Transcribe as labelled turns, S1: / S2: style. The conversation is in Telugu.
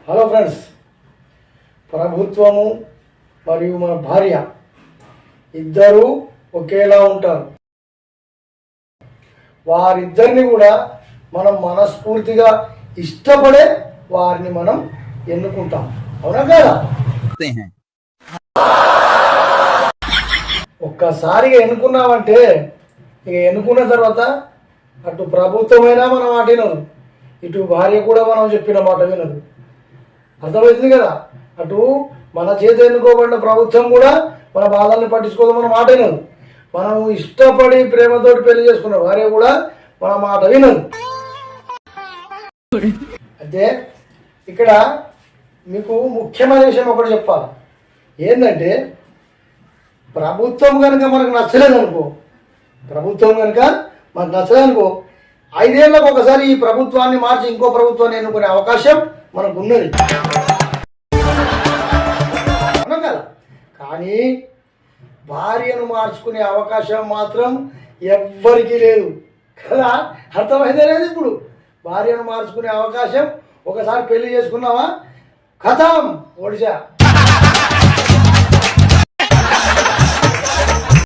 S1: హలో ఫ్రెండ్స్, ప్రభుత్వము మరియు మన భార్య ఇద్దరూ ఒకేలా ఉంటారు. వారిద్దరిని కూడా మనం మనస్ఫూర్తిగా ఇష్టపడే వారిని మనం ఎన్నుకుంటాం. అవునా కదా? ఒక్కసారిగా ఎన్నుకున్నామంటే ఇక ఎన్నుకున్న తర్వాత అటు ప్రభుత్వమైనా మన మాట వినదు, ఇటు భార్య కూడా మనం చెప్పిన మాట వినదు. అర్థమవుతుంది కదా? అటు మన చేతి ఎన్నుకోబడిన ప్రభుత్వం కూడా మన బాధల్ని పట్టించుకోదు, మన మాట వినదు. మనం ఇష్టపడి ప్రేమతోటి పెళ్లి చేసుకున్న భార్య కూడా మన మాట వినదు. అయితే ఇక్కడ మీకు ముఖ్యమైన విషయం ఒకటి చెప్పాలి. ఏంటంటే ప్రభుత్వం కనుక మనకు నచ్చలేదనుకో, ప్రభుత్వం కనుక మనకు నచ్చలేదనుకో, 5 ఏళ్ళకు ఒకసారి ఈ ప్రభుత్వాన్ని మార్చి ఇంకో ప్రభుత్వాన్ని ఎన్నుకునే అవకాశం మనకు ఉన్నది. అవును కదా? కానీ భార్యను మార్చుకునే అవకాశం మాత్రం ఎవ్వరికీ లేదు కదా. అర్థమైందే లేదు. ఇప్పుడు భార్యను మార్చుకునే అవకాశం, ఒకసారి పెళ్లి చేసుకున్నావా, ఖతం, ఒడిశా.